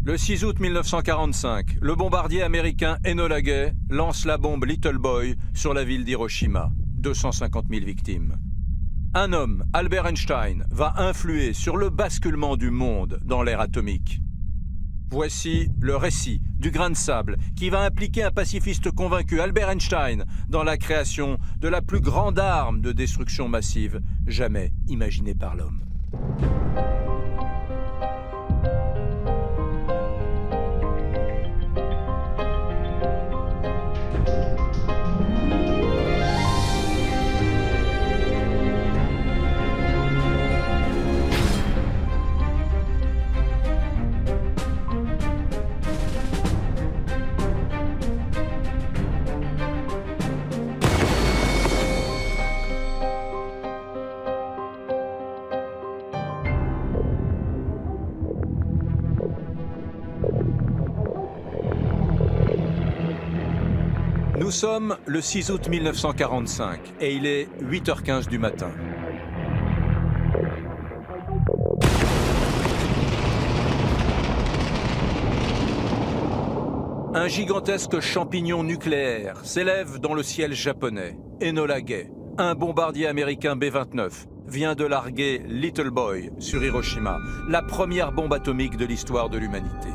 Le 6 août 1945, le bombardier américain Enola Gay lance la bombe Little Boy sur la ville d'Hiroshima. 250 000 victimes. Un homme, Albert Einstein, va influer sur le basculement du monde dans l'ère atomique. Voici le récit du grain de sable qui va impliquer un pacifiste convaincu, Albert Einstein, dans la création de la plus grande arme de destruction massive jamais imaginée par l'homme. Nous sommes le 6 août 1945 et il est 8h15 du matin. Un gigantesque champignon nucléaire s'élève dans le ciel japonais. Enola Gay, un bombardier américain B-29, vient de larguer Little Boy sur Hiroshima, la première bombe atomique de l'histoire de l'humanité.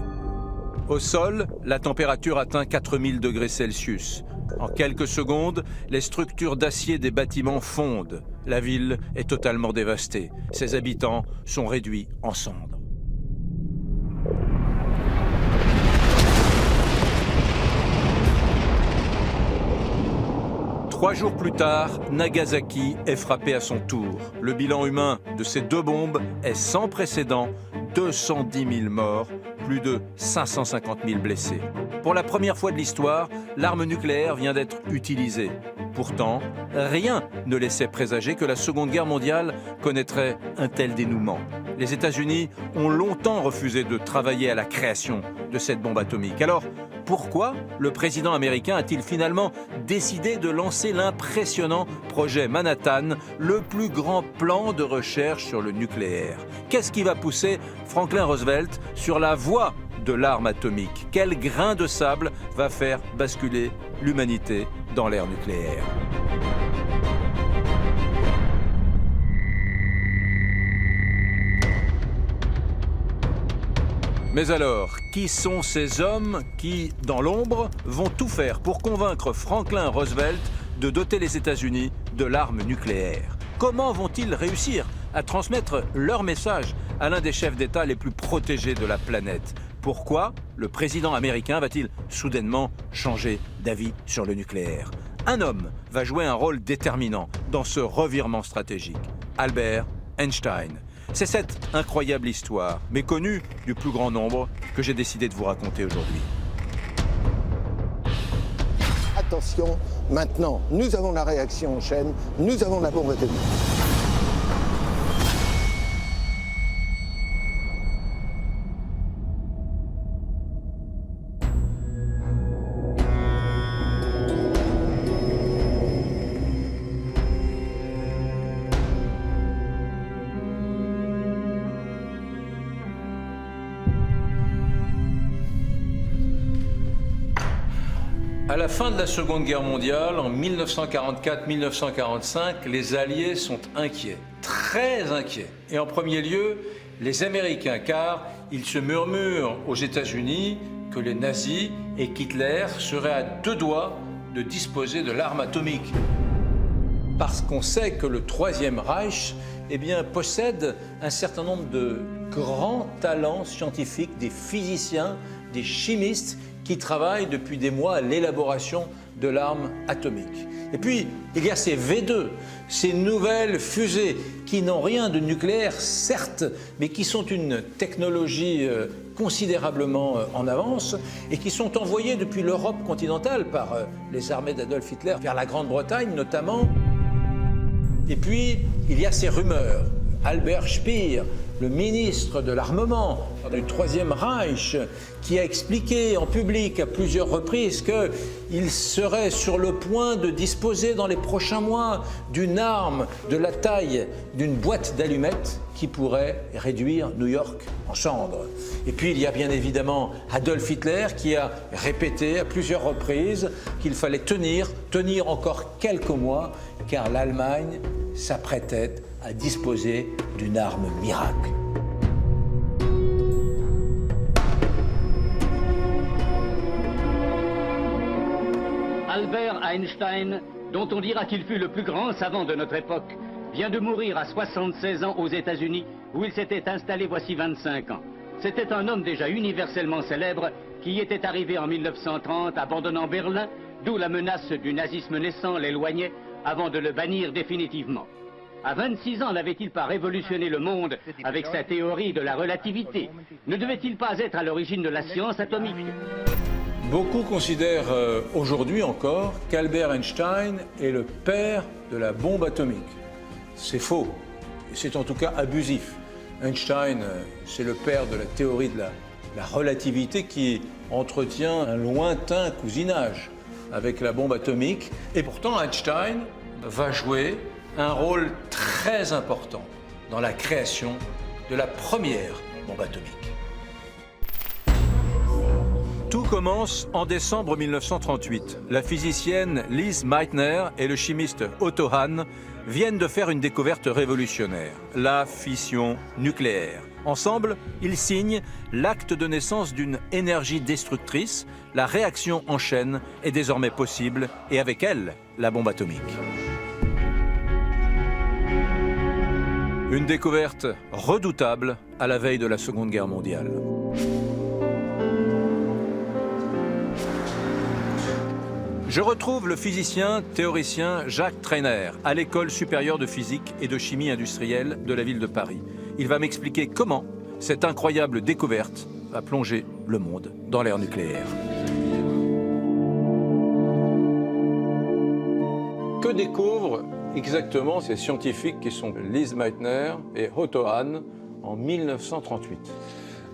Au sol, la température atteint 4000 degrés Celsius. En quelques secondes, les structures d'acier des bâtiments fondent. La ville est totalement dévastée. Ses habitants sont réduits en cendres. Trois jours plus tard, Nagasaki est frappé à son tour. Le bilan humain de ces deux bombes est sans précédent, 210 000 morts, plus de 550 000 blessés. Pour la première fois de l'histoire, l'arme nucléaire vient d'être utilisée. Pourtant, rien ne laissait présager que la Seconde Guerre mondiale connaîtrait un tel dénouement. Les États-Unis ont longtemps refusé de travailler à la création de cette bombe atomique. Alors, pourquoi le président américain a-t-il finalement décidé de lancer l'impressionnant projet Manhattan, le plus grand plan de recherche sur le nucléaire? Qu'est-ce qui va pousser Franklin Roosevelt sur la voie de l'arme atomique? Quel grain de sable va faire basculer l'humanité dans l'ère nucléaire? Mais alors, qui sont ces hommes qui, dans l'ombre, vont tout faire pour convaincre Franklin Roosevelt de doter les États-Unis de l'arme nucléaire? Comment vont-ils réussir à transmettre leur message à l'un des chefs d'État les plus protégés de la planète? Pourquoi le président américain va-t-il soudainement changer d'avis sur le nucléaire? Un homme va jouer un rôle déterminant dans ce revirement stratégique, Albert Einstein. C'est cette incroyable histoire, méconnue du plus grand nombre, que j'ai décidé de vous raconter aujourd'hui. Attention, maintenant, nous avons la réaction en chaîne, nous avons la bombe atomique. À la fin de la Seconde Guerre mondiale, en 1944-1945, les Alliés sont inquiets, très inquiets. Et en premier lieu, les Américains, car il se murmure aux États-Unis que les nazis et qu'Hitler seraient à deux doigts de disposer de l'arme atomique. Parce qu'on sait que le Troisième Reich possède un certain nombre de grands talents scientifiques, des physiciens, des chimistes, qui travaillent depuis des mois à l'élaboration de l'arme atomique. Et puis, il y a ces V2, ces nouvelles fusées qui n'ont rien de nucléaire, certes, mais qui sont une technologie considérablement en avance et qui sont envoyées depuis l'Europe continentale par les armées d'Adolf Hitler vers la Grande-Bretagne notamment. Et puis, il y a ces rumeurs Albert Speer, le ministre de l'armement du Troisième Reich, qui a expliqué en public à plusieurs reprises qu'il serait sur le point de disposer dans les prochains mois d'une arme de la taille d'une boîte d'allumettes qui pourrait réduire New York en cendres. Et puis il y a bien évidemment Adolf Hitler qui a répété à plusieurs reprises qu'il fallait tenir encore quelques mois, car l'Allemagne s'apprêtait à disposer d'une arme miracle. Albert Einstein, dont on dira qu'il fut le plus grand savant de notre époque, vient de mourir à 76 ans aux États-Unis, où il s'était installé voici 25 ans. C'était un homme déjà universellement célèbre qui était arrivé en 1930, abandonnant Berlin, d'où la menace du nazisme naissant l'éloignait avant de le bannir définitivement. À 26 ans, n'avait-il pas révolutionné le monde avec sa théorie de la relativité? Ne devait-il pas être à l'origine de la science atomique? Beaucoup considèrent aujourd'hui encore qu'Albert Einstein est le père de la bombe atomique. C'est faux, c'est en tout cas abusif. Einstein, c'est le père de la théorie de la relativité qui entretient un lointain cousinage avec la bombe atomique. Et pourtant, Einstein va jouer un rôle très important dans la création de la première bombe atomique. Tout commence en décembre 1938. La physicienne Lise Meitner et le chimiste Otto Hahn viennent de faire une découverte révolutionnaire, la fission nucléaire. Ensemble, ils signent l'acte de naissance d'une énergie destructrice. La réaction en chaîne est désormais possible et avec elle, la bombe atomique. Une découverte redoutable à la veille de la Seconde Guerre mondiale. Je retrouve le physicien théoricien Jacques Trainer à l'École supérieure de physique et de chimie industrielle de la ville de Paris. Il va m'expliquer comment cette incroyable découverte va plonger le monde dans l'ère nucléaire. Que découvrent exactement ces scientifiques qui sont Lise Meitner et Otto Hahn en 1938 ?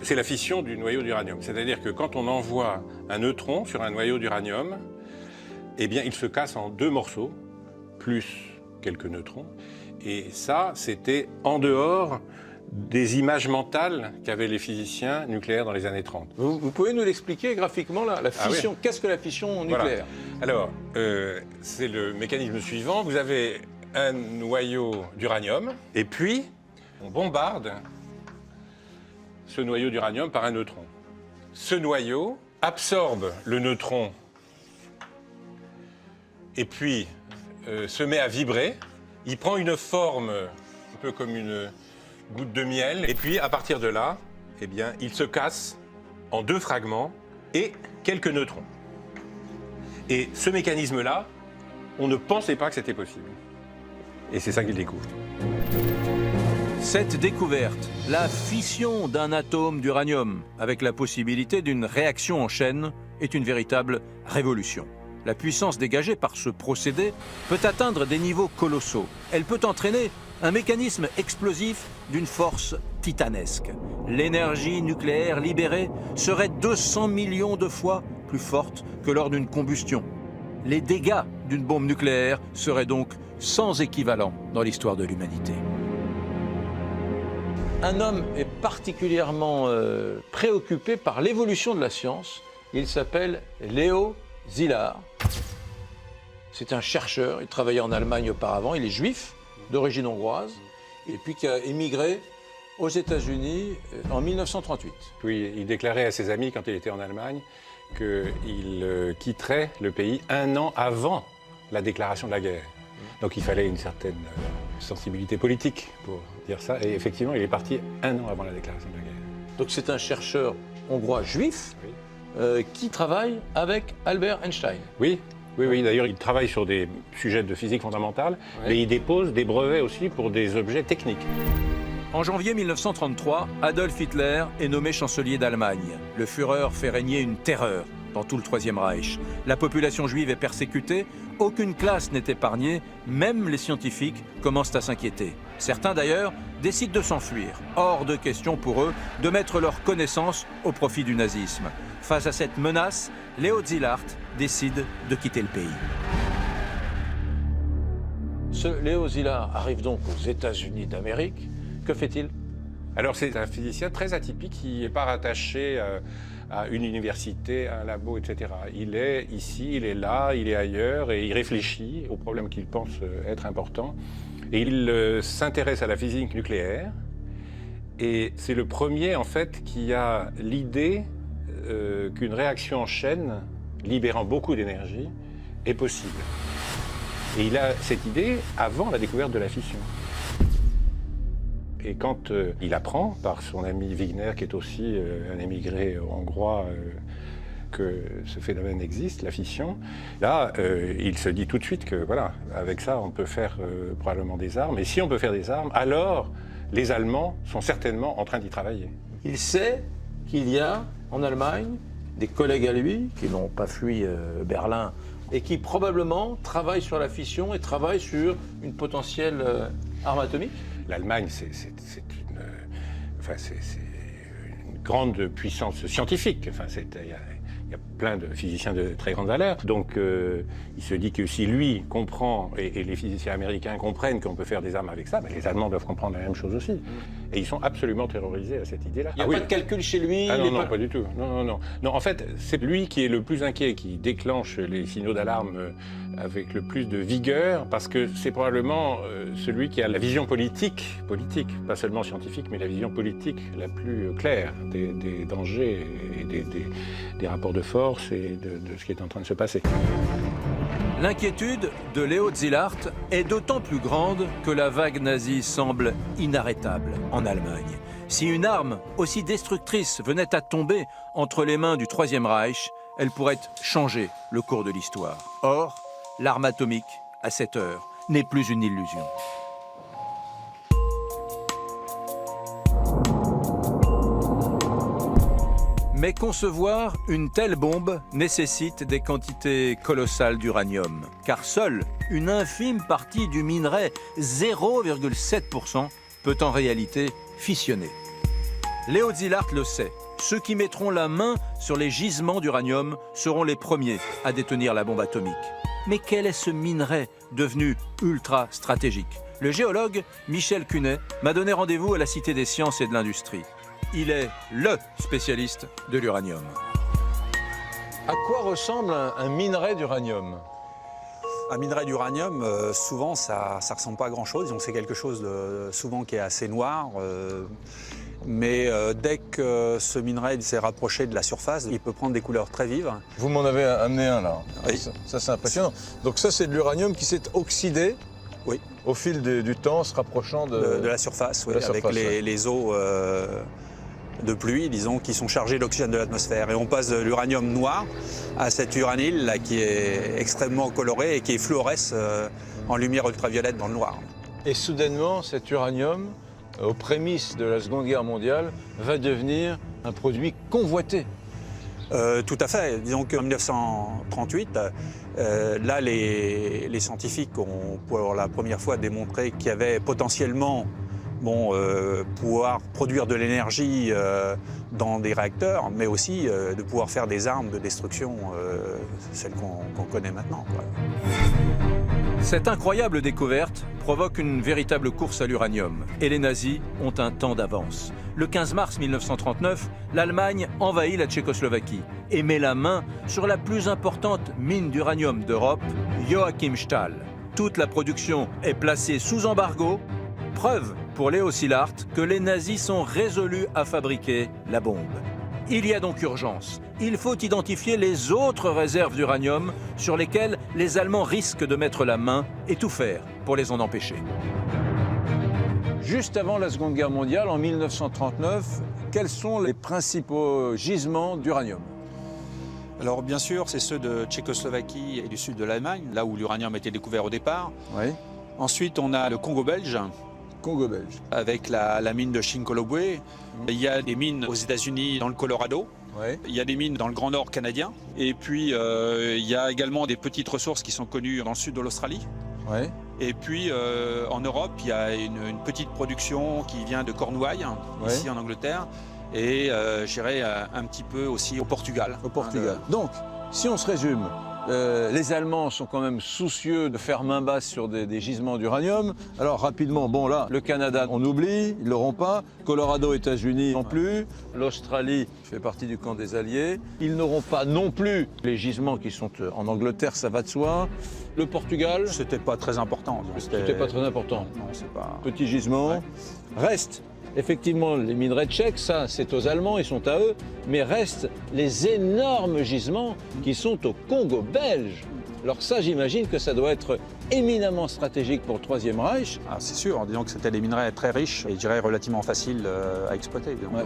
C'est la fission du noyau d'uranium. C'est-à-dire que quand on envoie un neutron sur un noyau d'uranium, eh bien, il se casse en deux morceaux, plus quelques neutrons. Et ça, c'était en dehors des images mentales qu'avaient les physiciens nucléaires dans les années 30. Vous pouvez nous l'expliquer graphiquement, la fission? Oui. Qu'est-ce que la fission nucléaire? Voilà. Alors, c'est le mécanisme suivant. Vous avez un noyau d'uranium, et puis on bombarde ce noyau d'uranium par un neutron. Ce noyau absorbe le neutron et puis se met à vibrer. Il prend une forme un peu comme une goutte de miel. Et puis, à partir de là, eh bien, il se casse en deux fragments et quelques neutrons. Et ce mécanisme-là, on ne pensait pas que c'était possible. Et c'est ça qu'il découvre. Cette découverte, la fission d'un atome d'uranium avec la possibilité d'une réaction en chaîne, est une véritable révolution. La puissance dégagée par ce procédé peut atteindre des niveaux colossaux. Elle peut entraîner un mécanisme explosif d'une force titanesque. L'énergie nucléaire libérée serait 200 millions de fois plus forte que lors d'une combustion. Les dégâts d'une bombe nucléaire seraient donc sans équivalent dans l'histoire de l'humanité. Un homme est particulièrement préoccupé par l'évolution de la science. Il s'appelle Leo Szilard. C'est un chercheur, il travaillait en Allemagne auparavant, il est juif, d'origine hongroise, et puis qui a émigré aux États-Unis en 1938. Puis il déclarait à ses amis, quand il était en Allemagne, qu'il quitterait le pays un an avant la déclaration de la guerre. Donc il fallait une certaine sensibilité politique pour dire ça, et effectivement, il est parti un an avant la déclaration de la guerre. Donc c'est un chercheur hongrois juif qui travaille avec Albert Einstein. Oui. Oui, d'ailleurs, il travaille sur des sujets de physique fondamentale, mais il dépose des brevets aussi pour des objets techniques. En janvier 1933, Adolf Hitler est nommé chancelier d'Allemagne. Le Führer fait régner une terreur dans tout le Troisième Reich. La population juive est persécutée, aucune classe n'est épargnée, même les scientifiques commencent à s'inquiéter. Certains d'ailleurs décident de s'enfuir. Hors de question pour eux de mettre leurs connaissances au profit du nazisme. Face à cette menace, Léo Szilard décide de quitter le pays. Ce Léo Szilard arrive donc aux États-Unis d'Amérique. Que fait-il? Alors c'est un physicien très atypique qui n'est pas rattaché à une université, à un labo, etc. Il est ici, il est là, il est ailleurs et il réfléchit aux problèmes qu'il pense être importants. Et il s'intéresse à la physique nucléaire et c'est le premier en fait qui a l'idée qu'une réaction en chaîne libérant beaucoup d'énergie est possible. Et il a cette idée avant la découverte de la fission. Et quand il apprend par son ami Wigner, qui est aussi un émigré hongrois, que ce phénomène existe, la fission, là, il se dit tout de suite que, voilà, avec ça, on peut faire probablement des armes. Et si on peut faire des armes, alors les Allemands sont certainement en train d'y travailler. Il sait qu'il y a en Allemagne des collègues à lui qui n'ont pas fui Berlin et qui probablement travaillent sur la fission et travaillent sur une potentielle arme atomique. L'Allemagne, c'est une grande puissance scientifique. Enfin, il y a plein de physiciens de très grande valeur. Donc, il se dit que si lui comprend, et les physiciens américains comprennent qu'on peut faire des armes avec ça, ben les Allemands doivent comprendre la même chose aussi. Et ils sont absolument terrorisés à cette idée-là. Il n'y a pas de calcul chez lui? Ah non, pas du tout. Non, en fait, c'est lui qui est le plus inquiet, qui déclenche les signaux d'alarme avec le plus de vigueur, parce que c'est probablement celui qui a la vision politique, pas seulement scientifique, mais la vision politique la plus claire des dangers et des rapports de force et de ce qui est en train de se passer. L'inquiétude de Léo Szilard est d'autant plus grande que la vague nazie semble inarrêtable en Allemagne. Si une arme aussi destructrice venait à tomber entre les mains du Troisième Reich, elle pourrait changer le cours de l'histoire. Or, l'arme atomique, à cette heure, n'est plus une illusion. Mais concevoir une telle bombe nécessite des quantités colossales d'uranium, car seule une infime partie du minerai, 0,7%, peut en réalité fissionner. Léo Szilard le sait, ceux qui mettront la main sur les gisements d'uranium seront les premiers à détenir la bombe atomique. Mais quel est ce minerai devenu ultra stratégique? Le géologue Michel Cunet m'a donné rendez-vous à la Cité des Sciences et de l'Industrie. Il est LE spécialiste de l'uranium. À quoi ressemble un minerai d'uranium? Un minerai d'uranium, souvent, ça ressemble pas à grand-chose. Donc c'est quelque chose souvent qui est assez noir. Mais dès que ce minerai s'est rapproché de la surface, il peut prendre des couleurs très vives. Vous m'en avez amené un là. Oui. Ça c'est impressionnant. Donc ça c'est de l'uranium qui s'est oxydé, oui, au fil du temps, se rapprochant de la surface, oui, la surface, avec les eaux de pluie, disons, qui sont chargées d'oxygène de l'atmosphère. Et on passe de l'uranium noir à cet uranyle là, qui est extrêmement coloré et qui fluoresce en lumière ultraviolette dans le noir. Et soudainement, cet uranium, aux prémices de la Seconde Guerre mondiale, va devenir un produit convoité. Tout à fait. Disons qu'en 1938, là, les scientifiques ont pour la première fois démontré qu'il y avait potentiellement pouvoir produire de l'énergie dans des réacteurs, mais aussi de pouvoir faire des armes de destruction, celles qu'on connaît maintenant, quoi. Cette incroyable découverte provoque une véritable course à l'uranium et les nazis ont un temps d'avance. Le 15 mars 1939, l'Allemagne envahit la Tchécoslovaquie et met la main sur la plus importante mine d'uranium d'Europe, Joachimsthal. Toute la production est placée sous embargo, preuve pour Léo Szilard que les nazis sont résolus à fabriquer la bombe. Il y a donc urgence. Il faut identifier les autres réserves d'uranium sur lesquelles les Allemands risquent de mettre la main et tout faire pour les en empêcher. Juste avant la Seconde Guerre mondiale, en 1939, quels sont les principaux gisements d'uranium? Alors bien sûr, c'est ceux de Tchécoslovaquie et du sud de l'Allemagne, là où l'uranium a été découvert au départ. Oui. Ensuite, on a le Congo belge. Congo belge. Avec la mine de Shinkolobwe. Il y a des mines aux États-Unis dans le Colorado. Ouais. Il y a des mines dans le Grand Nord canadien. Et puis, il y a également des petites ressources qui sont connues dans le sud de l'Australie. Ouais. Et puis en Europe, il y a une petite production qui vient de Cornouailles, ici en Angleterre, et j'irai un petit peu aussi au Portugal. Au Portugal. Donc, si on se résume, les Allemands sont quand même soucieux de faire main basse sur des gisements d'uranium. Alors rapidement, bon là, le Canada, on oublie, ils l'auront pas. Colorado, États-Unis non plus. L'Australie fait partie du camp des Alliés. Ils n'auront pas non plus les gisements qui sont en Angleterre, ça va de soi. Le Portugal, C'était pas très important. c'était pas très important. Non, c'est pas... Petit gisement. Ouais. Reste effectivement les minerais tchèques, ça c'est aux Allemands, ils sont à eux, mais restent les énormes gisements qui sont au Congo belge. Alors ça, j'imagine que ça doit être éminemment stratégique pour le Troisième Reich. Ah, c'est sûr, disons que c'était des minerais très riches et je dirais relativement faciles à exploiter. Donc, Ouais.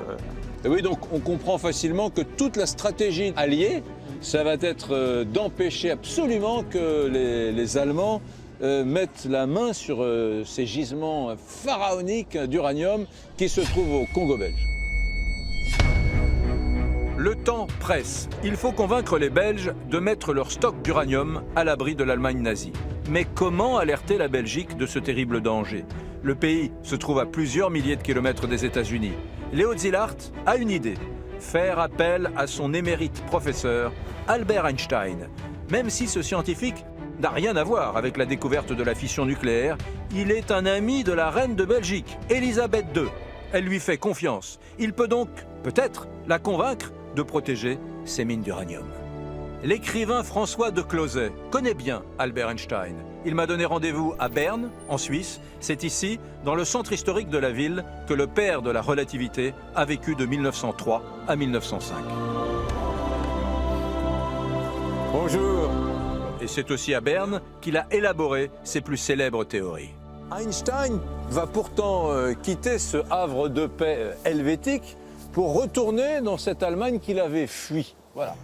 Et oui, donc on comprend facilement que toute la stratégie alliée, ça va être d'empêcher absolument que les Allemands mettent la main sur ces gisements pharaoniques d'uranium qui se trouvent au Congo belge. Le temps presse. Il faut convaincre les Belges de mettre leur stock d'uranium à l'abri de l'Allemagne nazie. Mais comment alerter la Belgique de ce terrible danger? Le pays se trouve à plusieurs milliers de kilomètres des États-Unis. Léo Szilard a une idée. Faire appel à son émérite professeur, Albert Einstein. Même si ce scientifique n'a rien à voir avec la découverte de la fission nucléaire, il est un ami de la reine de Belgique, Élisabeth II. Elle lui fait confiance. Il peut donc, peut-être, la convaincre de protéger ses mines d'uranium. L'écrivain François de Closet connaît bien Albert Einstein. Il m'a donné rendez-vous à Berne, en Suisse. C'est ici, dans le centre historique de la ville, que le père de la relativité a vécu de 1903 à 1905. Bonjour. Et c'est aussi à Berne qu'il a élaboré ses plus célèbres théories. Einstein va pourtant quitter ce havre de paix helvétique pour retourner dans cette Allemagne qu'il avait fui. Voilà.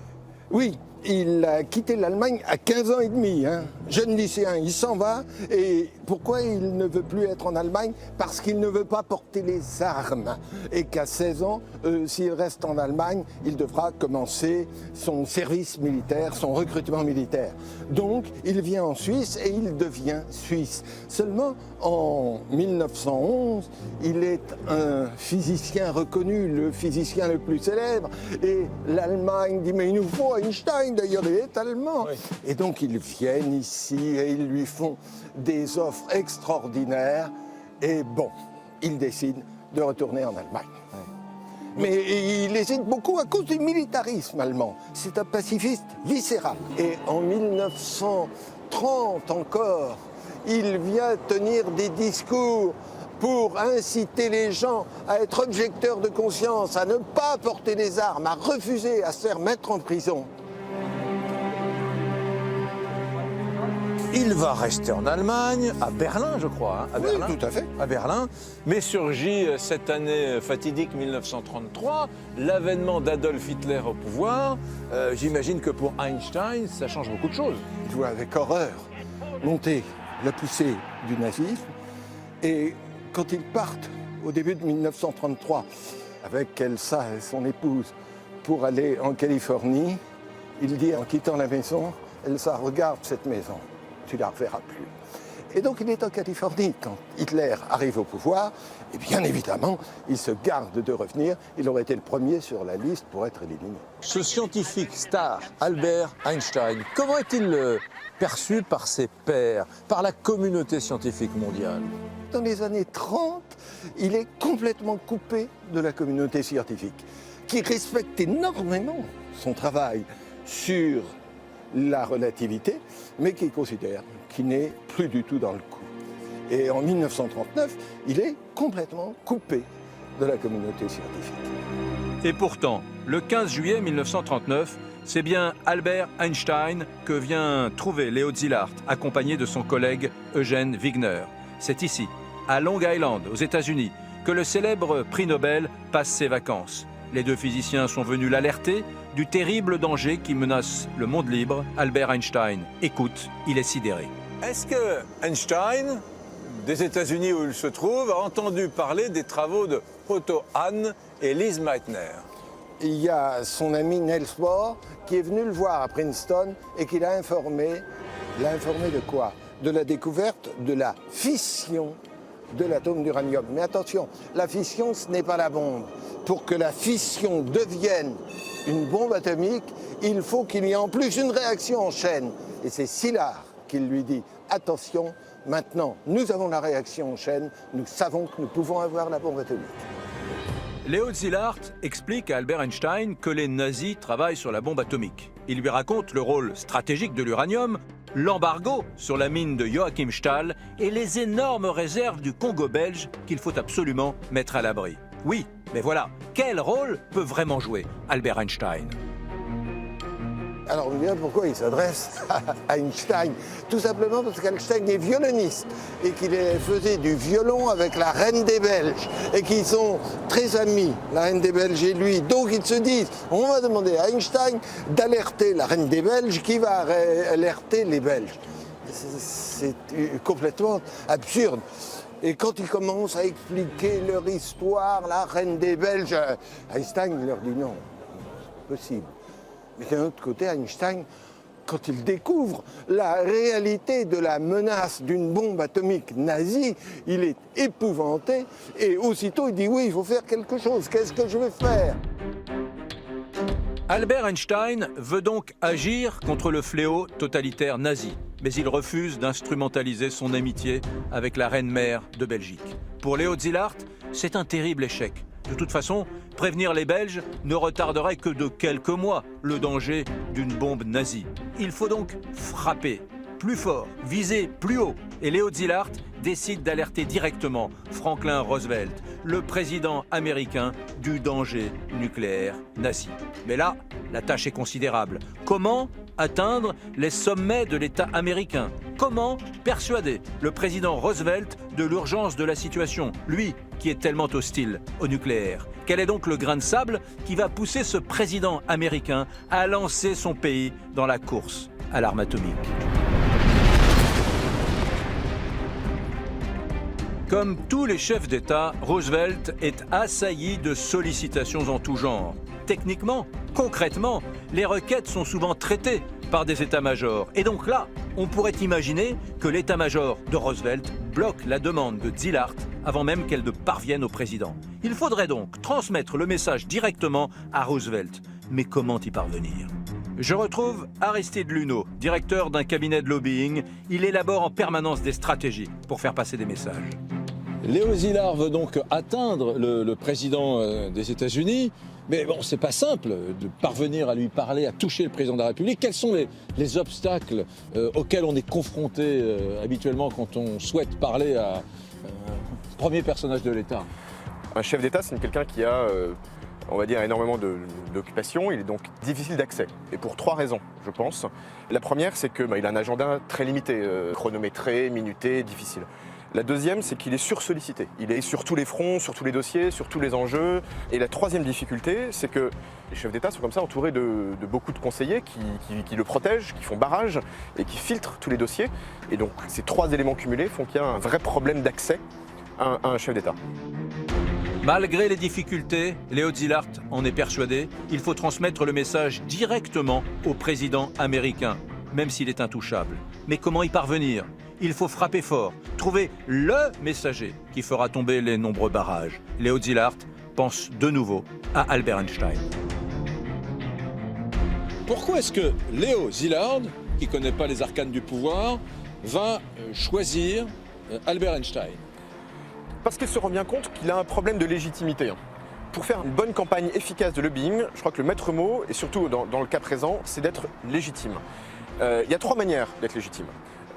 Oui, il a quitté l'Allemagne à 15 ans et demi. Jeune lycéen, il s'en va. Et pourquoi il ne veut plus être en Allemagne? Parce qu'il ne veut pas porter les armes. Et qu'à 16 ans, s'il reste en Allemagne, il devra commencer son service militaire, son recrutement militaire. Donc, il vient en Suisse et il devient suisse. Seulement, en 1911, il est un physicien reconnu, le physicien le plus célèbre. Et l'Allemagne dit, mais il nous faut Einstein, d'ailleurs, il est allemand. Oui. Et donc, ils viennent ici et ils lui font des offres extraordinaires. Et bon, il décide de retourner en Allemagne. Mais il hésite beaucoup à cause du militarisme allemand. C'est un pacifiste viscéral. Et en 1930 encore, il vient tenir des discours pour inciter les gens à être objecteurs de conscience, à ne pas porter les armes, à refuser, à se faire mettre en prison. Il va rester en Allemagne, à Berlin, je crois. À Berlin. Oui, tout à fait. À Berlin. Mais surgit cette année fatidique 1933, l'avènement d'Adolf Hitler au pouvoir. J'imagine que pour Einstein, ça change beaucoup de choses. Il voit avec horreur monter la poussée du nazisme. Et quand ils partent au début de 1933 avec Elsa et son épouse pour aller en Californie, il dit en quittant la maison, Elsa, regarde cette maison, tu ne la reverras plus. Et donc il est en Californie quand Hitler arrive au pouvoir, et bien évidemment, il se garde de revenir, il aurait été le premier sur la liste pour être éliminé. Ce scientifique star, Albert Einstein, comment est-il perçu par ses pairs, par la communauté scientifique mondiale? Dans les années 30, il est complètement coupé de la communauté scientifique, qui respecte énormément son travail sur la relativité, mais qui considère qu'il n'est plus du tout dans le coup. Et en 1939, il est complètement coupé de la communauté scientifique. Et pourtant, le 15 juillet 1939, c'est bien Albert Einstein que vient trouver Léo Szilard, accompagné de son collègue Eugène Wigner. C'est ici, à Long Island, aux États-Unis, que le célèbre prix Nobel passe ses vacances. Les deux physiciens sont venus l'alerter du terrible danger qui menace le monde libre. Albert Einstein écoute, il est sidéré. Est-ce que Einstein, des États-Unis où il se trouve, a entendu parler des travaux de Otto Hahn et Lise Meitner? Il y a son ami Niels Bohr qui est venu le voir à Princeton et qui l'a informé. L'a informé de quoi? de la découverte de la fission de l'atome d'uranium. Mais attention, la fission, ce n'est pas la bombe. Pour que la fission devienne une bombe atomique, il faut qu'il y ait en plus une réaction en chaîne. Et c'est Szilard qui lui dit « Attention, maintenant, nous avons la réaction en chaîne, nous savons que nous pouvons avoir la bombe atomique. » Léo Szilard explique à Albert Einstein que les nazis travaillent sur la bombe atomique. Il lui raconte le rôle stratégique de l'uranium, l'embargo sur la mine de Joachim Stahl et les énormes réserves du Congo belge qu'il faut absolument mettre à l'abri. Oui, mais voilà, quel rôle peut vraiment jouer Albert Einstein ? Alors on me dit pourquoi il s'adresse à Einstein. Tout simplement parce qu'Einstein est violoniste et qu'il faisait du violon avec la reine des Belges et qu'ils sont très amis, la reine des Belges et lui. Donc ils se disent, on va demander à Einstein d'alerter la reine des Belges qui va alerter les Belges. C'est complètement absurde. Et quand ils commencent à expliquer leur histoire, la reine des Belges, Einstein leur dit non, c'est possible. Mais d'un autre côté, Einstein, quand il découvre la réalité de la menace d'une bombe atomique nazie, il est épouvanté et aussitôt il dit oui, il faut faire quelque chose, qu'est-ce que je vais faire ? Albert Einstein veut donc agir contre le fléau totalitaire nazi, mais il refuse d'instrumentaliser son amitié avec la reine-mère de Belgique. Pour Léo Szilard, c'est un terrible échec. De toute façon, prévenir les Belges ne retarderait que de quelques mois le danger d'une bombe nazie. Il faut donc frapper plus fort, viser plus haut. Et Léo Szilard décide d'alerter directement Franklin Roosevelt, le président américain, du danger nucléaire nazi. Mais là, la tâche est considérable. Comment atteindre les sommets de l'État américain? Comment persuader le président Roosevelt de l'urgence de la situation, lui qui est tellement hostile au nucléaire? Quel est donc le grain de sable qui va pousser ce président américain à lancer son pays dans la course à l'arme atomique? Comme tous les chefs d'État, Roosevelt est assailli de sollicitations en tout genre. Techniquement, concrètement, les requêtes sont souvent traitées par des états-majors. Et donc là, on pourrait imaginer que l'état-major de Roosevelt bloque la demande de Szilard avant même qu'elle ne parvienne au président. Il faudrait donc transmettre le message directement à Roosevelt. Mais comment y parvenir ? Je retrouve Aristide Luneau, directeur d'un cabinet de lobbying. Il élabore en permanence des stratégies pour faire passer des messages. Léo Szilard veut donc atteindre le président des États-Unis, mais bon, c'est pas simple de parvenir à lui parler, à toucher le président de la République. Quels sont les obstacles auxquels on est confronté habituellement quand on souhaite parler à un premier personnage de l'État? Un chef d'État, c'est quelqu'un qui a, on va dire, énormément d'occupations. Il est donc difficile d'accès. Et pour 3 raisons, je pense. La première, c'est qu'il a un agenda très limité, chronométré, minuté, difficile. La deuxième, c'est qu'il est sursollicité. Il est sur tous les fronts, sur tous les dossiers, sur tous les enjeux. Et la troisième difficulté, c'est que les chefs d'État sont comme ça entourés de beaucoup de conseillers qui le protègent, qui font barrage et qui filtrent tous les dossiers. Et donc ces 3 éléments cumulés font qu'il y a un vrai problème d'accès à un chef d'État. Malgré les difficultés, Léo Szilard en est persuadé, il faut transmettre le message directement au président américain, même s'il est intouchable. Mais comment y parvenir ? Il faut frapper fort, trouver le messager qui fera tomber les nombreux barrages. Léo Szilard pense de nouveau à Albert Einstein. Pourquoi est-ce que Léo Szilard, qui ne connaît pas les arcanes du pouvoir, va choisir Albert Einstein? Parce qu'il se rend bien compte qu'il a un problème de légitimité. Pour faire une bonne campagne efficace de lobbying, je crois que le maître mot, et surtout dans le cas présent, c'est d'être légitime. Il y a 3 manières d'être légitime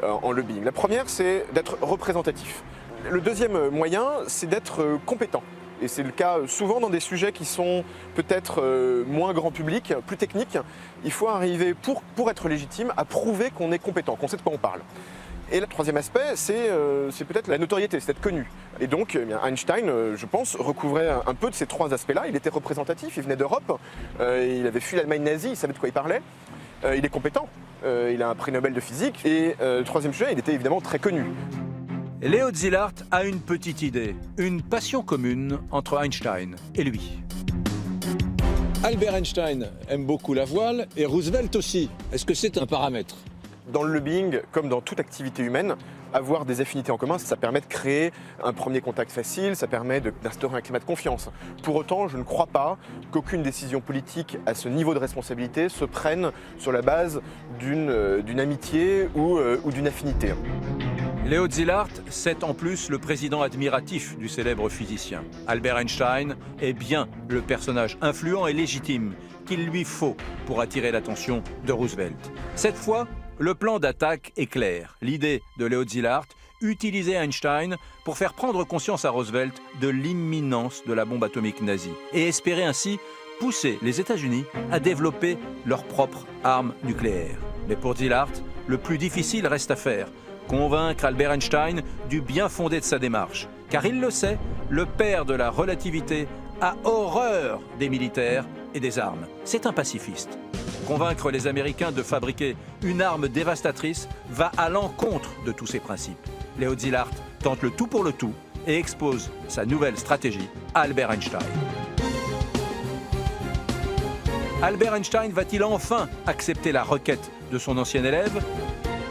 en lobbying. La première, c'est d'être représentatif. Le deuxième moyen, c'est d'être compétent. Et c'est le cas souvent dans des sujets qui sont peut-être moins grand public, plus techniques. Il faut arriver, pour être légitime, à prouver qu'on est compétent, qu'on sait de quoi on parle. Et le troisième aspect, c'est peut-être la notoriété, c'est d'être connu. Et donc Einstein, je pense, recouvrait un peu de ces 3 aspects-là. Il était représentatif, il venait d'Europe, il avait fui l'Allemagne nazie, il savait de quoi il parlait. Il est compétent, il a un prix Nobel de physique. Et le troisième sujet, il était évidemment très connu. Léo Szilard a une petite idée, une passion commune entre Einstein et lui. Albert Einstein aime beaucoup la voile et Roosevelt aussi. Est-ce que c'est un paramètre? Dans le lobbying, comme dans toute activité humaine, avoir des affinités en commun, ça permet de créer un premier contact facile, ça permet d'instaurer un climat de confiance. Pour autant, je ne crois pas qu'aucune décision politique à ce niveau de responsabilité se prenne sur la base d'une amitié ou d'une affinité. Léo Szilard, c'est en plus le président admiratif du célèbre physicien. Albert Einstein est bien le personnage influent et légitime qu'il lui faut pour attirer l'attention de Roosevelt. Cette fois, le plan d'attaque est clair. L'idée de Léo Szilard, utiliser Einstein pour faire prendre conscience à Roosevelt de l'imminence de la bombe atomique nazie et espérer ainsi pousser les États-Unis à développer leur propre arme nucléaire. Mais pour Szilard, le plus difficile reste à faire. Convaincre Albert Einstein du bien fondé de sa démarche. Car il le sait, le père de la relativité a horreur des militaires et des armes. C'est un pacifiste. Convaincre les Américains de fabriquer une arme dévastatrice va à l'encontre de tous ces principes. Léo Szilard tente le tout pour le tout et expose sa nouvelle stratégie à Albert Einstein. Albert Einstein va-t-il enfin accepter la requête de son ancien élève ?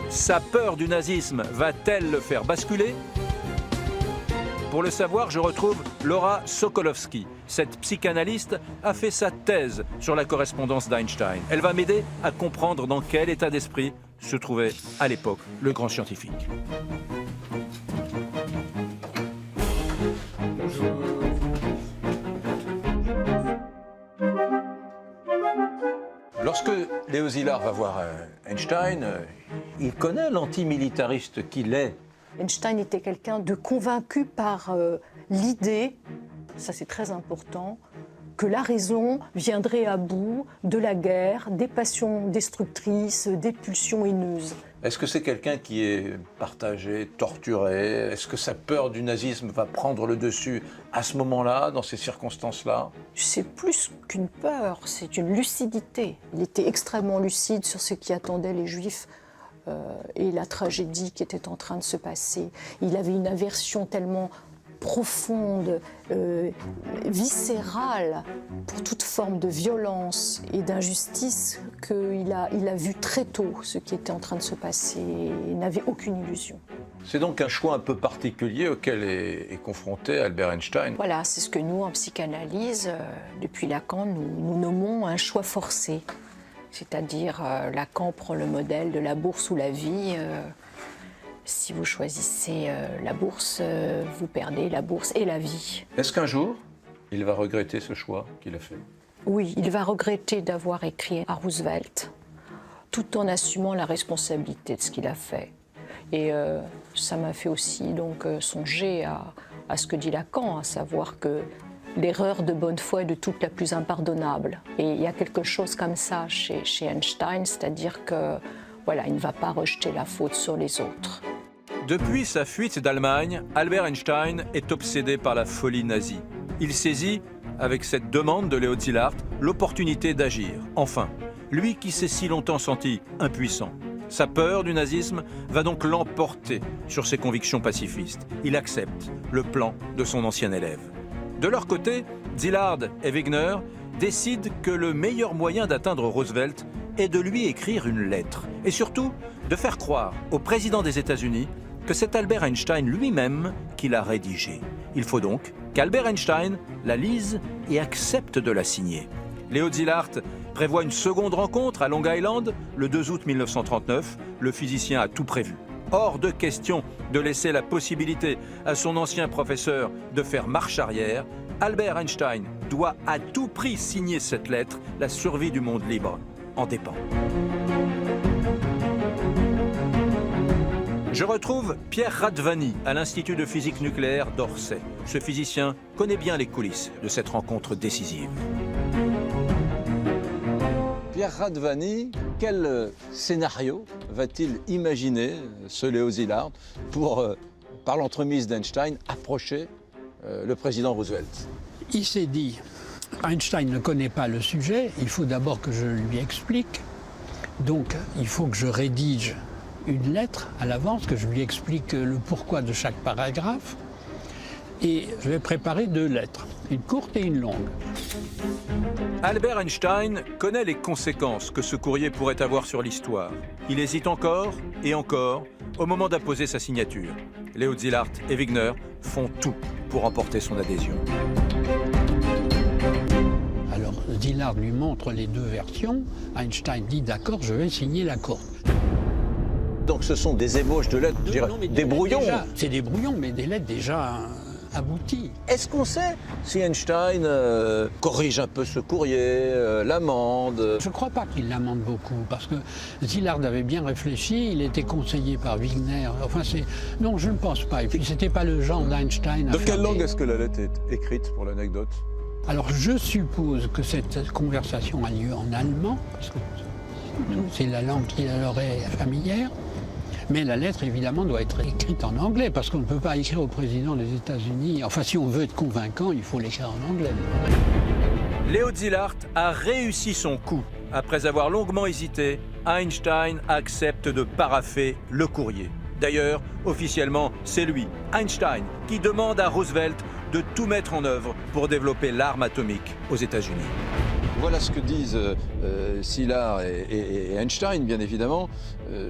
Sa peur du nazisme va-t-elle le faire basculer ? Pour le savoir, je retrouve Laura Sokolowski. Cette psychanalyste a fait sa thèse sur la correspondance d'Einstein. Elle va m'aider à comprendre dans quel état d'esprit se trouvait à l'époque le grand scientifique. Lorsque Léo Szilard va voir Einstein, il connaît l'antimilitariste qu'il est. Einstein était quelqu'un de convaincu par l'idée, ça c'est très important, que la raison viendrait à bout de la guerre, des passions destructrices, des pulsions haineuses. Est-ce que c'est quelqu'un qui est partagé, torturé ? Est-ce que sa peur du nazisme va prendre le dessus à ce moment-là, dans ces circonstances-là ? C'est plus qu'une peur, c'est une lucidité. Il était extrêmement lucide sur ce qui attendait les Juifs et la tragédie qui était en train de se passer. Il avait une aversion tellement profonde, viscérale pour toute forme de violence et d'injustice qu'il a vu très tôt ce qui était en train de se passer et n'avait aucune illusion. C'est donc un choix un peu particulier auquel est confronté Albert Einstein. Voilà, c'est ce que nous, en psychanalyse, depuis Lacan, nous nommons un choix forcé. C'est-à-dire, Lacan prend le modèle de la bourse ou la vie. Si vous choisissez la bourse, vous perdez la bourse et la vie. Est-ce qu'un jour, il va regretter ce choix qu'il a fait ? Oui, il va regretter d'avoir écrit à Roosevelt, tout en assumant la responsabilité de ce qu'il a fait. Et ça m'a fait aussi donc songer à ce que dit Lacan, à savoir que l'erreur de bonne foi est de toute la plus impardonnable. Et il y a quelque chose comme ça chez Einstein, c'est-à-dire que voilà, il ne va pas rejeter la faute sur les autres. Depuis sa fuite d'Allemagne, Albert Einstein est obsédé par la folie nazie. Il saisit, avec cette demande de Léo Szilard, l'opportunité d'agir. Enfin, lui qui s'est si longtemps senti impuissant. Sa peur du nazisme va donc l'emporter sur ses convictions pacifistes. Il accepte le plan de son ancien élève. De leur côté, Szilard et Wigner décident que le meilleur moyen d'atteindre Roosevelt est de lui écrire une lettre. Et surtout, de faire croire au président des États-Unis que c'est Albert Einstein lui-même qui l'a rédigée. Il faut donc qu'Albert Einstein la lise et accepte de la signer. Léo Szilard prévoit une seconde rencontre à Long Island le 2 août 1939. Le physicien a tout prévu. Hors de question de laisser la possibilité à son ancien professeur de faire marche arrière. Albert Einstein doit à tout prix signer cette lettre. La survie du monde libre en dépend. Je retrouve Pierre Radvani à l'Institut de physique nucléaire d'Orsay. Ce physicien connaît bien les coulisses de cette rencontre décisive. Pierre Radvani, quel scénario va-t-il imaginer, ce Léo Szilard, pour, par l'entremise d'Einstein, approcher le président Roosevelt ? Il s'est dit, Einstein ne connaît pas le sujet, il faut d'abord que je lui explique. Donc, il faut que je rédige une lettre à l'avance, que je lui explique le pourquoi de chaque paragraphe. Et je vais préparer 2 lettres. une courte et une longue. Albert Einstein connaît les conséquences que ce courrier pourrait avoir sur l'histoire. Il hésite encore et encore au moment d'apposer sa signature. Léo Szilard et Wigner font tout pour emporter son adhésion. Alors Szilard lui montre les deux versions. Einstein dit d'accord, je vais signer la courte. Donc ce sont des ébauches de lettres, je dirais, Non, mais des brouillons. C'est des brouillons, mais des lettres déjà abouties. Est-ce qu'on sait si Einstein corrige un peu ce courrier, l'amende? Je ne crois pas qu'il l'amende beaucoup, parce que Szilard avait bien réfléchi, il était conseillé par Wigner. Enfin, non, je ne pense pas. Et puis, ce n'était pas le genre d'Einstein. De quelle langue est-ce que la lettre est écrite, pour l'anecdote? Alors, je suppose que cette conversation a lieu en allemand, parce que c'est la langue qui leur est familière. Mais la lettre, évidemment, doit être écrite en anglais, parce qu'on ne peut pas écrire au président des États-Unis. Enfin, si on veut être convaincant, il faut l'écrire en anglais. Léo Szilard a réussi son coup. Après avoir longuement hésité, Einstein accepte de parapher le courrier. D'ailleurs, officiellement, c'est lui, Einstein, qui demande à Roosevelt de tout mettre en œuvre pour développer l'arme atomique aux États-Unis. Voilà ce que disent Szilard et Einstein, bien évidemment.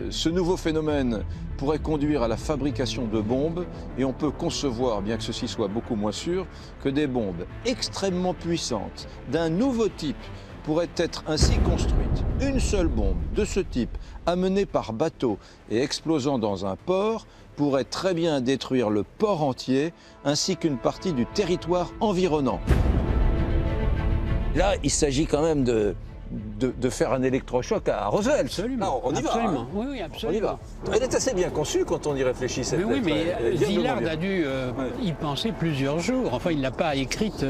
Ce nouveau phénomène pourrait conduire à la fabrication de bombes et on peut concevoir, bien que ceci soit beaucoup moins sûr, que des bombes extrêmement puissantes d'un nouveau type pourraient être ainsi construites. Une seule bombe de ce type, amenée par bateau et explosant dans un port, pourrait très bien détruire le port entier ainsi qu'une partie du territoire environnant. Là, il s'agit quand même de faire un électrochoc à Roosevelt. Absolument. Non, on y va. Absolument. Hein. Oui, absolument. On y va. Elle est assez bien conçue quand on y réfléchit, cette Mais oui, lettre. mais Szilard a dû y penser plusieurs jours. Enfin, il ne l'a pas écrite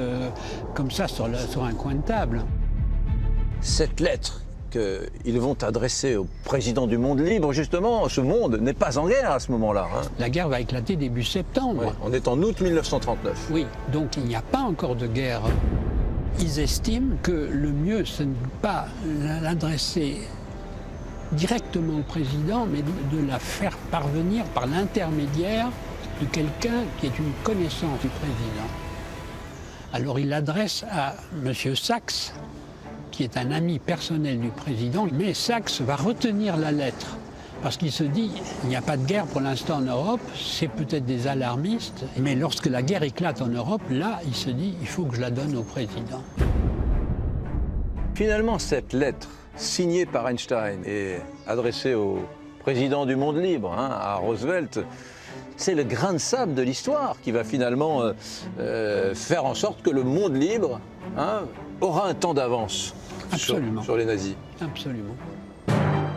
comme ça sur un coin de table. Cette lettre qu'ils vont adresser au président du monde libre, justement, ce monde n'est pas en guerre à ce moment-là. Hein. La guerre va éclater début septembre. Ouais, on est en août 1939. Oui, donc il n'y a pas encore de guerre. Ils estiment que le mieux, ce n'est pas l'adresser directement au président, mais de la faire parvenir par l'intermédiaire de quelqu'un qui est une connaissance du président. Alors il l'adresse à M. Sachs, qui est un ami personnel du président, mais Sachs va retenir la lettre. Parce qu'il se dit, il n'y a pas de guerre pour l'instant en Europe, c'est peut-être des alarmistes, mais lorsque la guerre éclate en Europe, là, il se dit, il faut que je la donne au président. Finalement, cette lettre, signée par Einstein et adressée au président du monde libre, hein, à Roosevelt, c'est le grain de sable de l'histoire qui va finalement faire en sorte que le monde libre aura un temps d'avance sur les nazis. Absolument.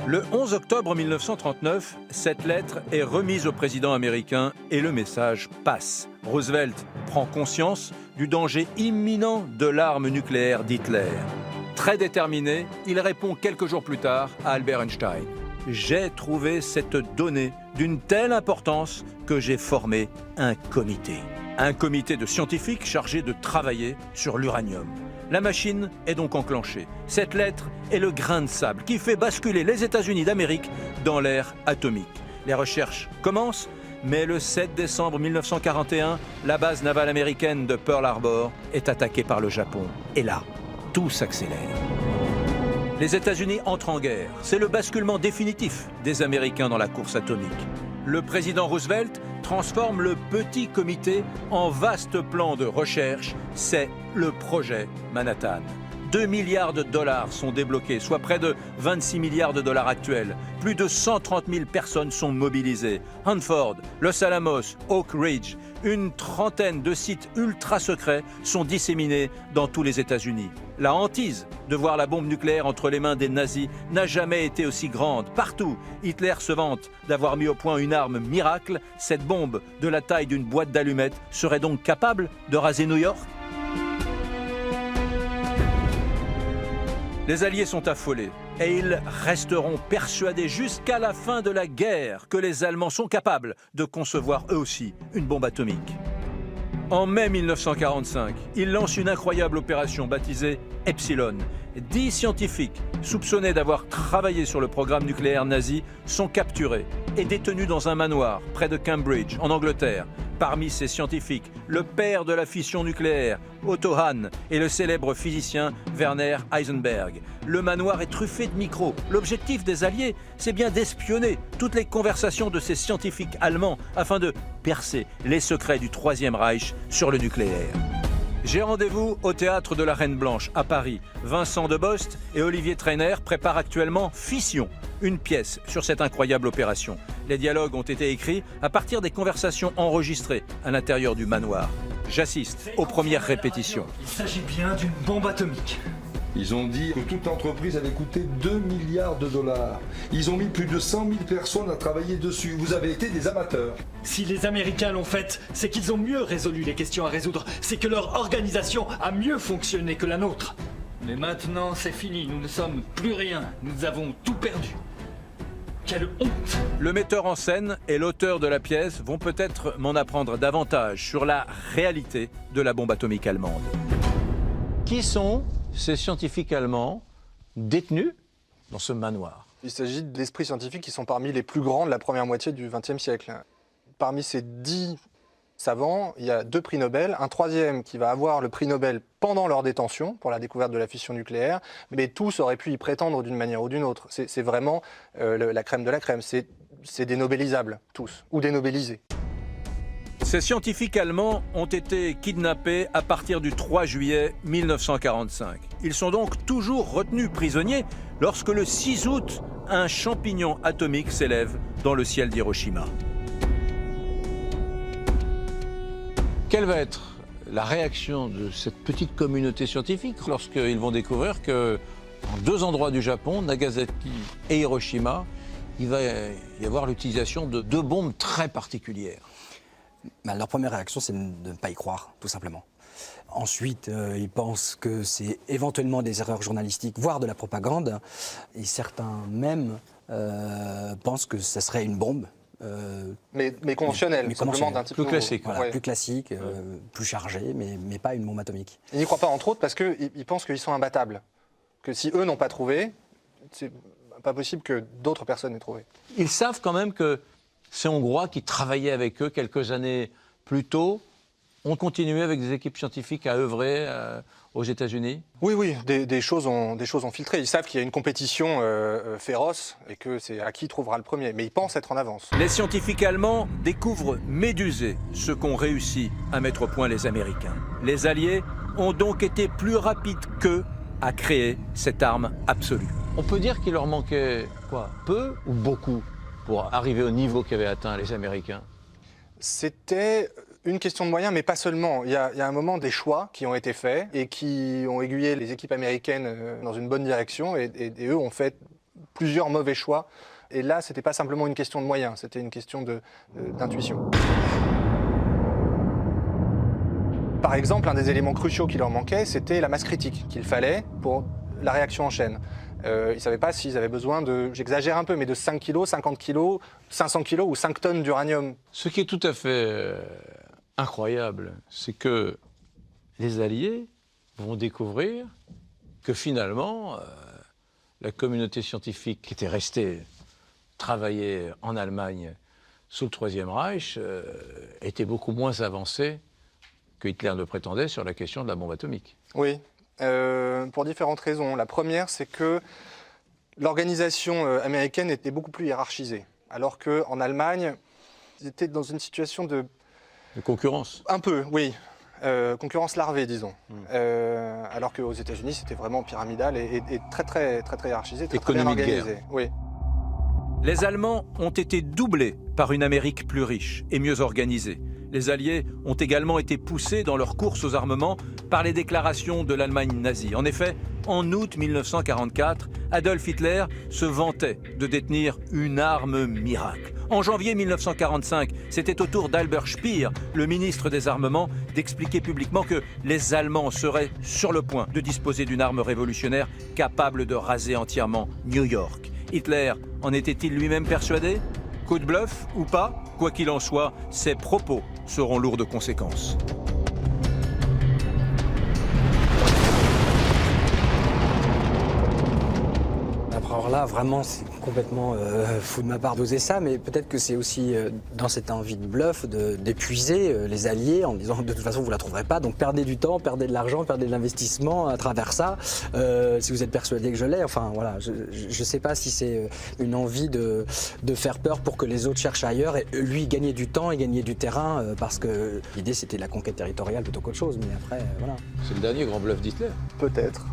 Le 11 octobre 1939, cette lettre est remise au président américain et le message passe. Roosevelt prend conscience du danger imminent de l'arme nucléaire d'Hitler. Très déterminé, il répond quelques jours plus tard à Albert Einstein. « J'ai trouvé cette donnée d'une telle importance que j'ai formé un comité. Un comité de scientifiques chargé de travailler sur l'uranium. La machine est donc enclenchée. Cette lettre est le grain de sable qui fait basculer les États-Unis d'Amérique dans l'ère atomique. Les recherches commencent, mais le 7 décembre 1941, la base navale américaine de Pearl Harbor est attaquée par le Japon. Et là, tout s'accélère. Les États-Unis entrent en guerre. C'est le basculement définitif des Américains dans la course atomique. Le président Roosevelt transforme le petit comité en vaste plan de recherche. C'est le projet Manhattan. 2 milliards de dollars sont débloqués, soit près de 26 milliards de dollars actuels. Plus de 130 000 personnes sont mobilisées. Hanford, Los Alamos, Oak Ridge, une trentaine de sites ultra secrets sont disséminés dans tous les États-Unis. La hantise de voir la bombe nucléaire entre les mains des nazis n'a jamais été aussi grande. Partout, Hitler se vante d'avoir mis au point une arme miracle. Cette bombe, de la taille d'une boîte d'allumettes, serait donc capable de raser New York ? Les Alliés sont affolés et ils resteront persuadés jusqu'à la fin de la guerre que les Allemands sont capables de concevoir eux aussi une bombe atomique. En mai 1945, ils lancent une incroyable opération baptisée Epsilon. 10 scientifiques soupçonnés d'avoir travaillé sur le programme nucléaire nazi sont capturés et détenus dans un manoir près de Cambridge, en Angleterre. Parmi ces scientifiques, le père de la fission nucléaire, Otto Hahn, et le célèbre physicien Werner Heisenberg. Le manoir est truffé de micros. L'objectif des Alliés, c'est bien d'espionner toutes les conversations de ces scientifiques allemands afin de percer les secrets du Troisième Reich sur le nucléaire. J'ai rendez-vous au théâtre de la Reine Blanche à Paris. Vincent Debost et Olivier Trainer préparent actuellement Fission, une pièce sur cette incroyable opération. Les dialogues ont été écrits à partir des conversations enregistrées à l'intérieur du manoir. J'assiste aux premières répétitions. Il s'agit bien d'une bombe atomique. Ils ont dit que toute l'entreprise avait coûté 2 milliards de dollars. Ils ont mis plus de 100 000 personnes à travailler dessus. Vous avez été des amateurs. Si les Américains l'ont faite, c'est qu'ils ont mieux résolu les questions à résoudre. C'est que leur organisation a mieux fonctionné que la nôtre. Mais maintenant, c'est fini. Nous ne sommes plus rien. Nous avons tout perdu. Quelle honte! Le metteur en scène et l'auteur de la pièce vont peut-être m'en apprendre davantage sur la réalité de la bombe atomique allemande. Qui sont ces scientifiques allemands détenus dans ce manoir? Il s'agit d'esprits scientifiques qui sont parmi les plus grands de la première moitié du XXe siècle. Parmi ces 10 savants, il y a 2 prix Nobel, un troisième qui va avoir le prix Nobel pendant leur détention pour la découverte de la fission nucléaire, mais tous auraient pu y prétendre d'une manière ou d'une autre. C'est vraiment la crème de la crème, c'est des nobelisables, tous, ou des nobelisés. Ces scientifiques allemands ont été kidnappés à partir du 3 juillet 1945. Ils sont donc toujours retenus prisonniers lorsque le 6 août, un champignon atomique s'élève dans le ciel d'Hiroshima. Quelle va être la réaction de cette petite communauté scientifique lorsqu'ils vont découvrir que, en 2 endroits du Japon, Nagasaki et Hiroshima, il va y avoir l'utilisation de 2 bombes très particulières? Leur première réaction, c'est de ne pas y croire, tout simplement. Ensuite, ils pensent que c'est éventuellement des erreurs journalistiques, voire de la propagande. Et certains même pensent que ce serait une bombe. Mais conventionnelle, simplement d'un type plus classique. Voilà, plus classique, plus chargée, mais pas une bombe atomique. Ils n'y croient pas, entre autres, parce qu'ils pensent qu'ils sont imbattables. Que si eux n'ont pas trouvé, c'est pas possible que d'autres personnes aient trouvé. Ils savent quand même que ces Hongrois qui travaillaient avec eux quelques années plus tôt ont continué avec des équipes scientifiques à œuvrer aux États-Unis? Oui, des choses ont filtré. Ils savent qu'il y a une compétition féroce et que c'est à qui trouvera le premier. Mais ils pensent être en avance. Les scientifiques allemands découvrent Médusée, ce qu'ont réussi à mettre au point les Américains. Les Alliés ont donc été plus rapides qu'eux à créer cette arme absolue. On peut dire qu'il leur manquait quoi, peu ou beaucoup pour arriver au niveau qu'avaient atteint les Américains? C'était une question de moyens, mais pas seulement. Il y a un moment des choix qui ont été faits et qui ont aiguillé les équipes américaines dans une bonne direction et eux ont fait plusieurs mauvais choix. Et là, c'était pas simplement une question de moyens, c'était une question d'intuition. Par exemple, un des éléments cruciaux qui leur manquait, c'était la masse critique qu'il fallait pour la réaction en chaîne. Ils ne savaient pas s'ils avaient besoin de, j'exagère un peu, mais de 5 kilos, 50 kilos, 500 kilos ou 5 tonnes d'uranium. Ce qui est tout à fait incroyable, c'est que les Alliés vont découvrir que finalement, la communauté scientifique qui était restée travailler en Allemagne sous le Troisième Reich était beaucoup moins avancée que Hitler ne prétendait sur la question de la bombe atomique. Oui. Pour différentes raisons. La première, c'est que l'organisation américaine était beaucoup plus hiérarchisée, alors qu'en Allemagne, ils étaient dans une situation de concurrence. Un peu, oui. Concurrence larvée, disons. Alors qu'aux États-Unis, c'était vraiment pyramidal et très hiérarchisé, très bien organisé. Oui. Les Allemands ont été doublés par une Amérique plus riche et mieux organisée. Les Alliés ont également été poussés dans leur course aux armements par les déclarations de l'Allemagne nazie. En effet, en août 1944, Adolf Hitler se vantait de détenir une arme miracle. En janvier 1945, c'était au tour d'Albert Speer, le ministre des Armements, d'expliquer publiquement que les Allemands seraient sur le point de disposer d'une arme révolutionnaire capable de raser entièrement New York. Hitler en était-il lui-même persuadé ? Coup de bluff ou pas ? Quoi qu'il en soit, ses propos seront lourds de conséquences. Après avoir là, vraiment, c'est complètement fou de ma part d'oser ça, mais peut-être que c'est aussi dans cette envie de bluff d'épuiser les alliés en disant de toute façon vous ne la trouverez pas, donc perdez du temps, perdez de l'argent, perdez de l'investissement à travers ça, si vous êtes persuadé que je l'ai. Enfin voilà, je ne sais pas si c'est une envie de faire peur pour que les autres cherchent ailleurs et lui gagner du temps et gagner du terrain, parce que l'idée c'était la conquête territoriale plutôt qu'autre chose, mais après voilà. C'est le dernier grand bluff d'Hitler. Peut-être.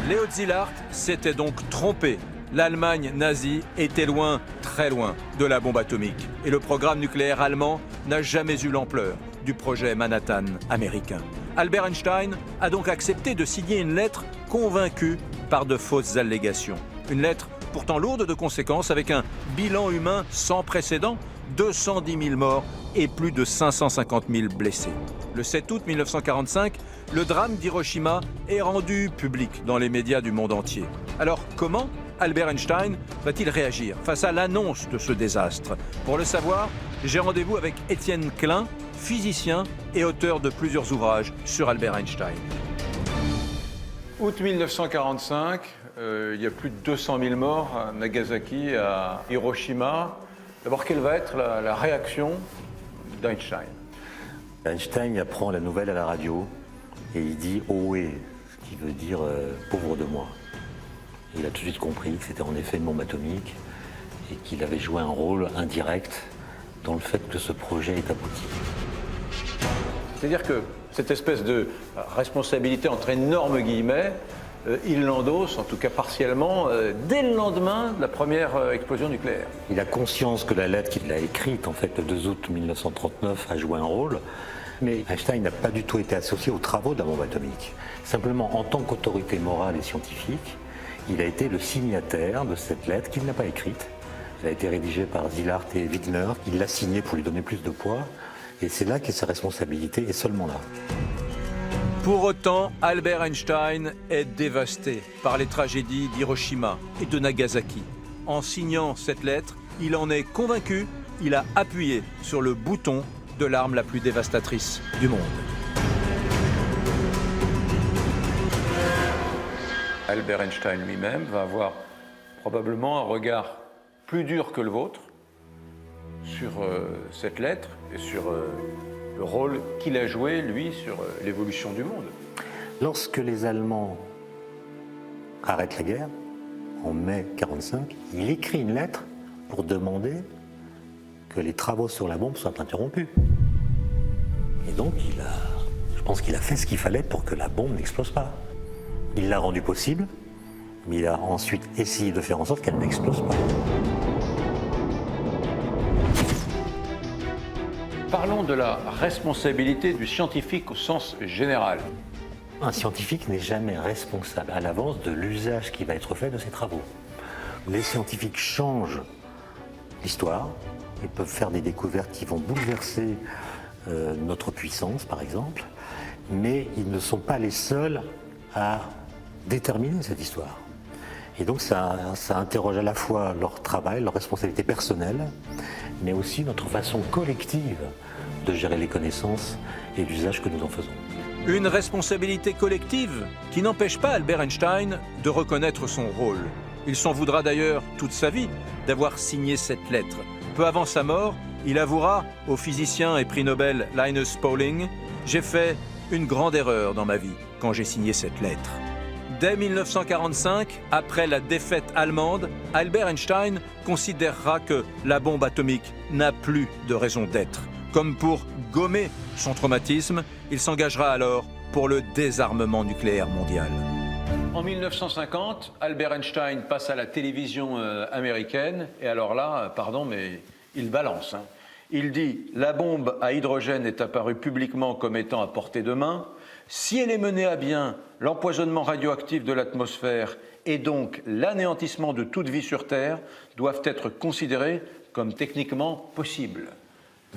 Léo Szilard s'était donc trompé. L'Allemagne nazie était loin, très loin, de la bombe atomique. Et le programme nucléaire allemand n'a jamais eu l'ampleur du projet Manhattan américain. Albert Einstein a donc accepté de signer une lettre convaincu par de fausses allégations. Une lettre pourtant lourde de conséquences avec un bilan humain sans précédent, 210 000 morts et plus de 550 000 blessés. Le 7 août 1945, le drame d'Hiroshima est rendu public dans les médias du monde entier. Alors comment Albert Einstein va-t-il réagir face à l'annonce de ce désastre? Pour le savoir, j'ai rendez-vous avec Étienne Klein, physicien et auteur de plusieurs ouvrages sur Albert Einstein. Août 1945, il y a plus de 200 000 morts à Nagasaki, à Hiroshima. D'abord, quelle va être la réaction d'Einstein? Einstein apprend la nouvelle à la radio et il dit « Ohé », ce qui veut dire pauvre de moi ». Il a tout de suite compris que c'était en effet une bombe atomique et qu'il avait joué un rôle indirect dans le fait que ce projet est abouti. C'est-à-dire que cette espèce de responsabilité entre énormes guillemets, il l'endosse, en tout cas partiellement, dès le lendemain de la première explosion nucléaire. Il a conscience que la lettre qu'il a écrite, en fait, le 2 août 1939, a joué un rôle, mais Einstein n'a pas du tout été associé aux travaux de la bombe atomique. Simplement, en tant qu'autorité morale et scientifique, il a été le signataire de cette lettre qu'il n'a pas écrite. Elle a été rédigée par Szilard et Wigner. Il l'a signée pour lui donner plus de poids. Et c'est là qu'est sa responsabilité, et seulement là. Pour autant, Albert Einstein est dévasté par les tragédies d'Hiroshima et de Nagasaki. En signant cette lettre, il en est convaincu, il a appuyé sur le bouton de l'arme la plus dévastatrice du monde. Albert Einstein lui-même va avoir probablement un regard plus dur que le vôtre sur cette lettre et sur le rôle qu'il a joué, lui, sur l'évolution du monde. Lorsque les Allemands arrêtent la guerre, en mai 1945, il écrit une lettre pour demander que les travaux sur la bombe soient interrompus. Et donc, je pense qu'il a fait ce qu'il fallait pour que la bombe n'explose pas. Il l'a rendu possible, mais il a ensuite essayé de faire en sorte qu'elle n'explose pas. Parlons de la responsabilité du scientifique au sens général. Un scientifique n'est jamais responsable à l'avance de l'usage qui va être fait de ses travaux. Les scientifiques changent l'histoire, ils peuvent faire des découvertes qui vont bouleverser notre puissance, par exemple, mais ils ne sont pas les seuls à déterminer cette histoire. Et donc ça interroge à la fois leur travail, leur responsabilité personnelle, mais aussi notre façon collective de gérer les connaissances et l'usage que nous en faisons. Une responsabilité collective qui n'empêche pas Albert Einstein de reconnaître son rôle. Il s'en voudra d'ailleurs toute sa vie d'avoir signé cette lettre. Peu avant sa mort, il avouera au physicien et prix Nobel Linus Pauling « J'ai fait une grande erreur dans ma vie quand j'ai signé cette lettre ». Dès 1945, après la défaite allemande, Albert Einstein considérera que la bombe atomique n'a plus de raison d'être. Comme pour gommer son traumatisme, il s'engagera alors pour le désarmement nucléaire mondial. En 1950, Albert Einstein passe à la télévision américaine, et alors là, pardon, mais il balance. Il dit « La bombe à hydrogène est apparue publiquement comme étant à portée de main. Si elle est menée à bien, l'empoisonnement radioactif de l'atmosphère et donc l'anéantissement de toute vie sur Terre doivent être considérés comme techniquement possibles. »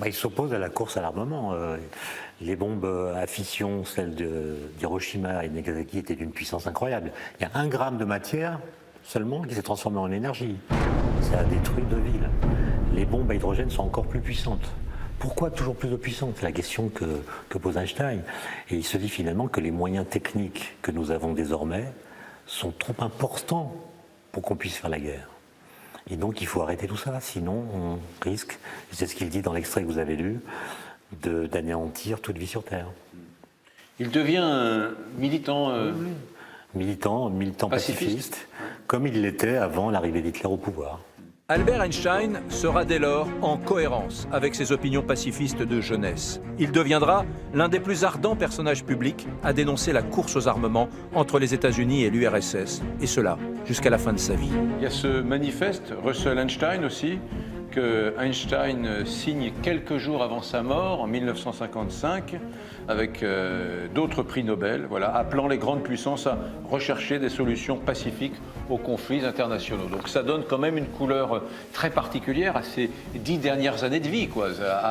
Il s'oppose à la course à l'armement. Les bombes à fission, celles d'Hiroshima et de Nagasaki, étaient d'une puissance incroyable. Il y a 1 gramme de matière seulement qui s'est transformé en énergie. Ça a détruit 2 villes. Les bombes à hydrogène sont encore plus puissantes. Pourquoi toujours plus de puissance? C'est la question que pose Einstein. Et il se dit finalement que les moyens techniques que nous avons désormais sont trop importants pour qu'on puisse faire la guerre. Et donc il faut arrêter tout ça, sinon on risque, et c'est ce qu'il dit dans l'extrait que vous avez lu, d'anéantir toute vie sur Terre. Il devient militant... Militant pacifiste, comme il l'était avant l'arrivée d'Hitler au pouvoir. Albert Einstein sera dès lors en cohérence avec ses opinions pacifistes de jeunesse. Il deviendra l'un des plus ardents personnages publics à dénoncer la course aux armements entre les États-Unis et l'URSS, et cela jusqu'à la fin de sa vie. Il y a ce manifeste, Russell-Einstein aussi, que Einstein signe quelques jours avant sa mort, en 1955, avec d'autres prix Nobel, voilà, appelant les grandes puissances à rechercher des solutions pacifiques aux conflits internationaux. Donc ça donne quand même une couleur très particulière à ses 10 dernières années de vie, quoi,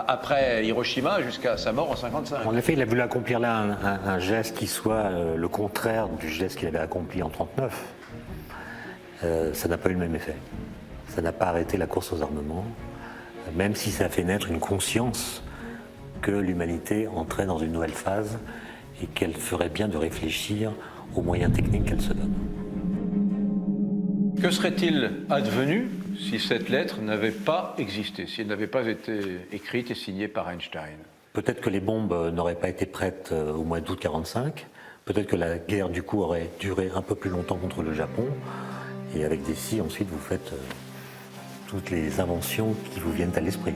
après Hiroshima jusqu'à sa mort en 1955. En effet, il a voulu accomplir là un geste qui soit le contraire du geste qu'il avait accompli en 1939. Ça n'a pas eu le même effet. Ça n'a pas arrêté la course aux armements, même si ça a fait naître une conscience que l'humanité entrait dans une nouvelle phase et qu'elle ferait bien de réfléchir aux moyens techniques qu'elle se donne. Que serait-il advenu si cette lettre n'avait pas existé, si elle n'avait pas été écrite et signée par Einstein? Peut-être que les bombes n'auraient pas été prêtes au mois d'août 1945, peut-être que la guerre du coup aurait duré un peu plus longtemps contre le Japon, et avec des si, ensuite vous faites toutes les inventions qui vous viennent à l'esprit.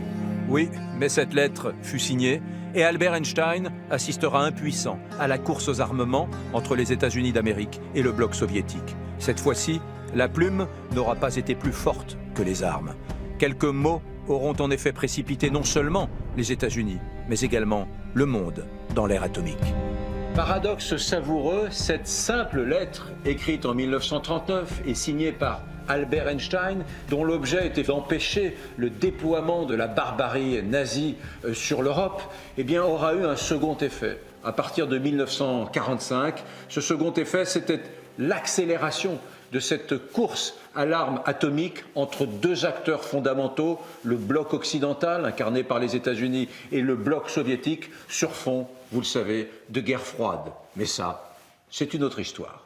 Oui, mais cette lettre fut signée et Albert Einstein assistera impuissant à la course aux armements entre les États-Unis d'Amérique et le bloc soviétique. Cette fois-ci, la plume n'aura pas été plus forte que les armes. Quelques mots auront en effet précipité non seulement les États-Unis, mais également le monde dans l'ère atomique. Paradoxe savoureux, cette simple lettre, écrite en 1939 et signée par Albert Einstein, dont l'objet était d'empêcher le déploiement de la barbarie nazie sur l'Europe, eh bien, aura eu un second effet. À partir de 1945, ce second effet, c'était l'accélération de cette course à l'arme atomique entre deux acteurs fondamentaux, le bloc occidental, incarné par les États-Unis, et le bloc soviétique, sur fond, vous le savez, de guerre froide. Mais ça, c'est une autre histoire.